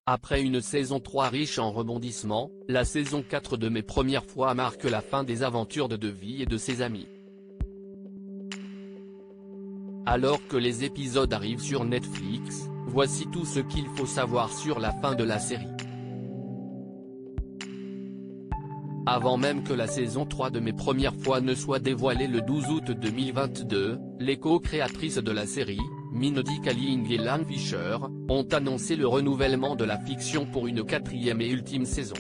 Après une saison 3 riche en rebondissements, la saison 4 de Mes Premières Fois marque la fin des aventures de Devi et de ses amis. Alors que les épisodes arrivent sur Netflix, voici tout ce qu'il faut savoir sur la fin de la série. Avant même que la saison 3 de Mes Premières Fois ne soit dévoilée le 12 août 2022, les co-créatrices de la série, Mindy Kaling et Lana Fischer, ont annoncé le renouvellement de la fiction pour une 4e et ultime saison.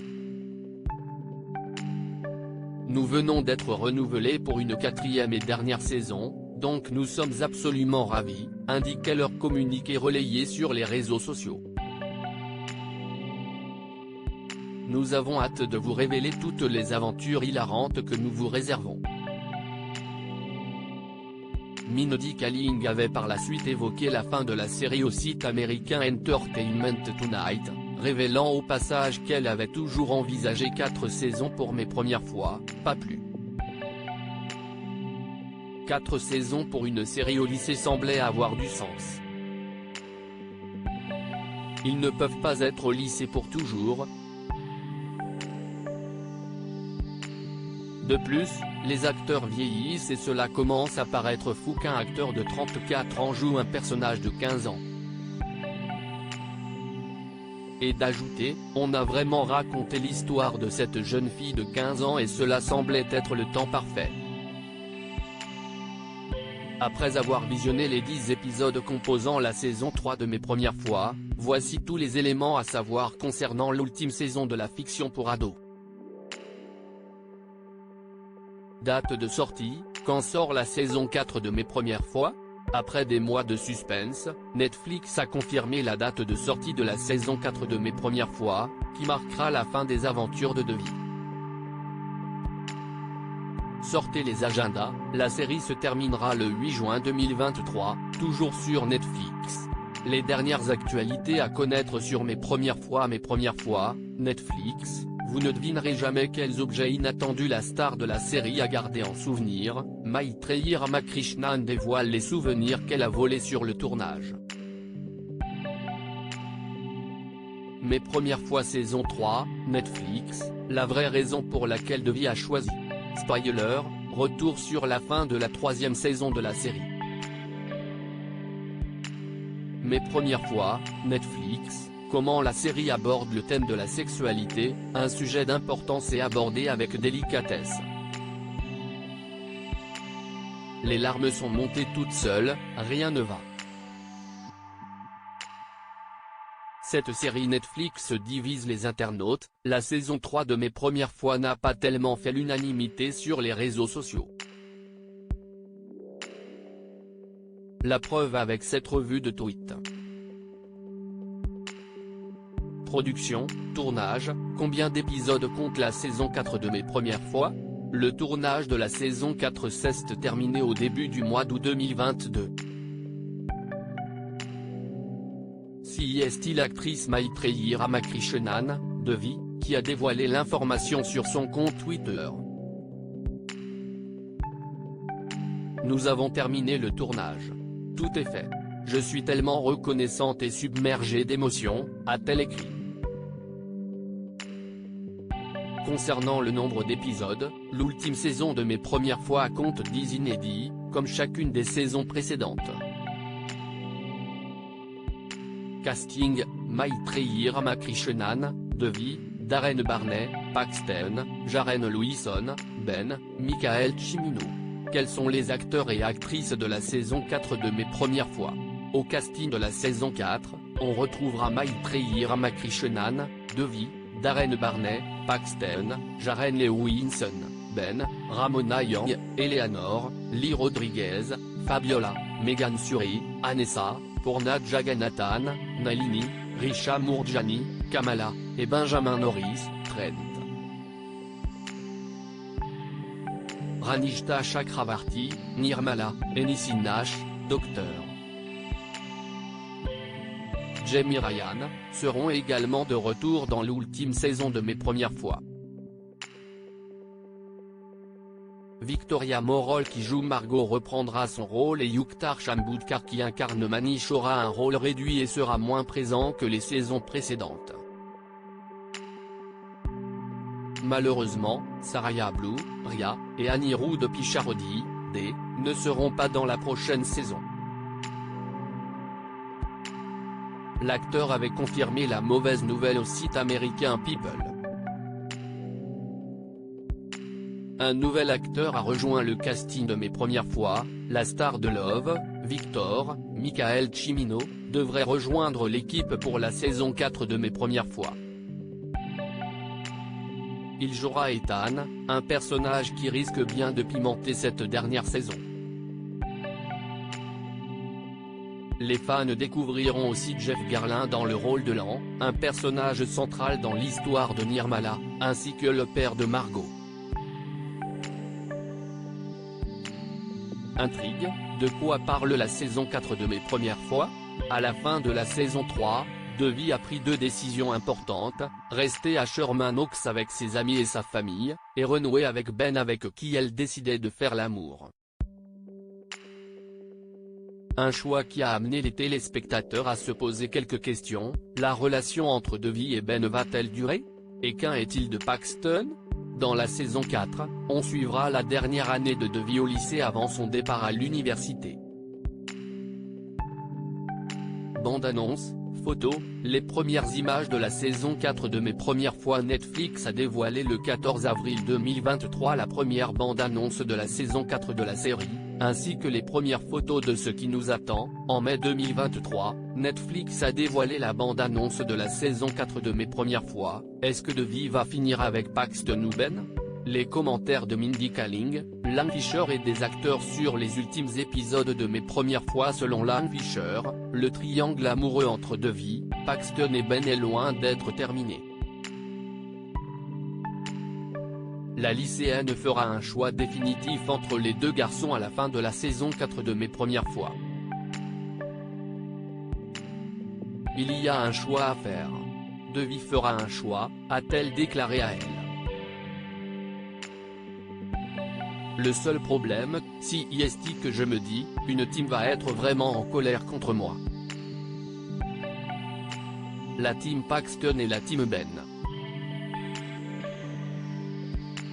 Nous venons d'être renouvelés pour une 4e et dernière saison, donc nous sommes absolument ravis, indiquait leur communiqué relayé sur les réseaux sociaux. Nous avons hâte de vous révéler toutes les aventures hilarantes que nous vous réservons. Mindy Kaling avait par la suite évoqué la fin de la série au site américain Entertainment Tonight, révélant au passage qu'elle avait toujours envisagé 4 saisons pour Mes Premières Fois, pas plus. 4 saisons pour une série au lycée semblait avoir du sens. Ils ne peuvent pas être au lycée pour toujours. De plus, les acteurs vieillissent et cela commence à paraître fou qu'un acteur de 34 ans joue un personnage de 15 ans. Et d'ajouter, on a vraiment raconté l'histoire de cette jeune fille de 15 ans et cela semblait être le temps parfait. Après avoir visionné les 10 épisodes composant la saison 3 de Mes Premières Fois, voici tous les éléments à savoir concernant l'ultime saison de la fiction pour ados. Date de sortie, quand sort la saison 4 de Mes Premières Fois? Après des mois de suspense, Netflix a confirmé la date de sortie de la saison 4 de Mes Premières Fois, qui marquera la fin des aventures de Devi. Sortez les agendas, la série se terminera le 8 juin 2023, toujours sur Netflix. Les dernières actualités à connaître sur Mes Premières Fois. Mes Premières Fois, Netflix. Vous ne devinerez jamais quels objets inattendus la star de la série a gardé en souvenir. Maitreyi Ramakrishnan dévoile les souvenirs qu'elle a volés sur le tournage. Mes Premières Fois saison 3, Netflix, la vraie raison pour laquelle Devi a choisi. Spoiler, retour sur la fin de la 3e saison de la série. Mes Premières Fois, Netflix. Comment la série aborde le thème de la sexualité, un sujet d'importance et abordé avec délicatesse. Les larmes sont montées toutes seules, rien ne va. Cette série Netflix divise les internautes, la saison 3 de Mes Premières Fois n'a pas tellement fait l'unanimité sur les réseaux sociaux. La preuve avec cette revue de tweets. Production, tournage, combien d'épisodes compte la saison 4 de Mes Premières Fois? Le tournage de la saison 4 s'est terminé au début du mois d'août 2022. Si est-il l'actrice Maitreyi Ramakrishnan, Devi, qui a dévoilé l'information sur son compte Twitter. Nous avons terminé le tournage. Tout est fait. Je suis tellement reconnaissante et submergée d'émotions, a-t-elle écrit. Concernant le nombre d'épisodes, l'ultime saison de Mes Premières Fois compte 10 inédits, comme chacune des saisons précédentes. Casting, Maitreyi Ramakrishnan, Devi, Darren Barney, Paxton, Jaren Lewison, Ben, Michael Cimino. Quels sont les acteurs et actrices de la saison 4 de Mes Premières Fois? Au casting de la saison 4, on retrouvera Maitreyi Ramakrishnan, Devi, Darren Barney, Paxton, Jaren Lewison, Ben, Ramona Yang, Eleanor, Lee Rodriguez, Fabiola, Megan Suri, Anessa, Poorna Jagannathan, Nalini, Risha Moorjani, Kamala, et Benjamin Norris, Trent. Ranishta Chakravarti, Nirmala, Enisi Nash, Dr. Jamie Ryan, seront également de retour dans l'ultime saison de Mes Premières Fois. Victoria Morol qui joue Margot reprendra son rôle et Yuktar Shambudkar qui incarne Manish aura un rôle réduit et sera moins présent que les saisons précédentes. Malheureusement, Saraya Blue, Ria, et Anirudh Pisharodi, D, ne seront pas dans la prochaine saison. L'acteur avait confirmé la mauvaise nouvelle au site américain People. Un nouvel acteur a rejoint le casting de Mes Premières Fois, la star de Love, Victor, Michael Cimino, devrait rejoindre l'équipe pour la saison 4 de Mes Premières Fois. Il jouera Ethan, un personnage qui risque bien de pimenter cette dernière saison. Les fans découvriront aussi Jeff Garlin dans le rôle de Lan, un personnage central dans l'histoire de Nirmala, ainsi que le père de Margot. Intrigue, de quoi parle la saison 4 de Mes Premières Fois? À la fin de la saison 3, Devi a pris 2 décisions importantes, rester à Sherman Oaks avec ses amis et sa famille, et renouer avec Ben avec qui elle décidait de faire l'amour. Un choix qui a amené les téléspectateurs à se poser quelques questions, la relation entre Devi et Ben va-t-elle durer? Et qu'en est-il de Paxton? Dans la saison 4, on suivra la dernière année de Devi au lycée avant son départ à l'université. Bande-annonce, photos, les premières images de la saison 4 de Mes Premières Fois. Netflix a dévoilé le 14 avril 2023 la première bande-annonce de la saison 4 de la série, ainsi que les premières photos de ce qui nous attend. En mai 2023, Netflix a dévoilé la bande-annonce de la saison 4 de Mes Premières Fois. Est-ce que Devi va finir avec Paxton ou Ben? Les commentaires de Mindy Kaling, Lan Fisher et des acteurs sur les ultimes épisodes de Mes Premières Fois. Selon Lan Fisher, le triangle amoureux entre Devi, Paxton et Ben est loin d'être terminé. La lycéenne fera un choix définitif entre les 2 garçons à la fin de la saison 4 de Mes Premières Fois. Il y a un choix à faire. Devi fera un choix, a-t-elle déclaré à elle. Le seul problème, si est que je me dis, une team va être vraiment en colère contre moi. La team Paxton et la team Ben.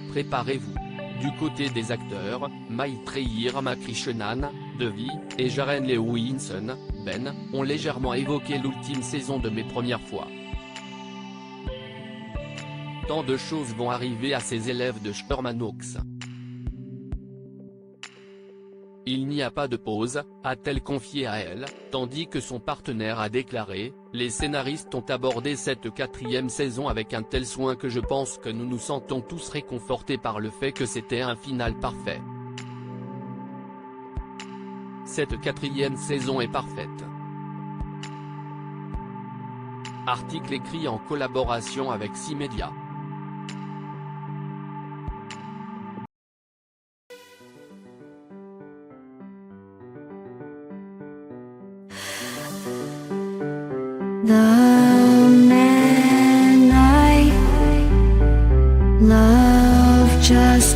Préparez-vous. Du côté des acteurs, Maitreyi Ramakrishnan, Devi, et Jaren Lewinson, Ben, ont légèrement évoqué l'ultime saison de Mes Premières Fois. Tant de choses vont arriver à ces élèves de Sherman Oaks. Il n'y a pas de pause, a-t-elle confié à elle, tandis que son partenaire a déclaré, les scénaristes ont abordé cette 4e saison avec un tel soin que je pense que nous nous sentons tous réconfortés par le fait que c'était un final parfait. Cette 4e saison est parfaite. Article écrit en collaboration avec 6 médias. The man I love just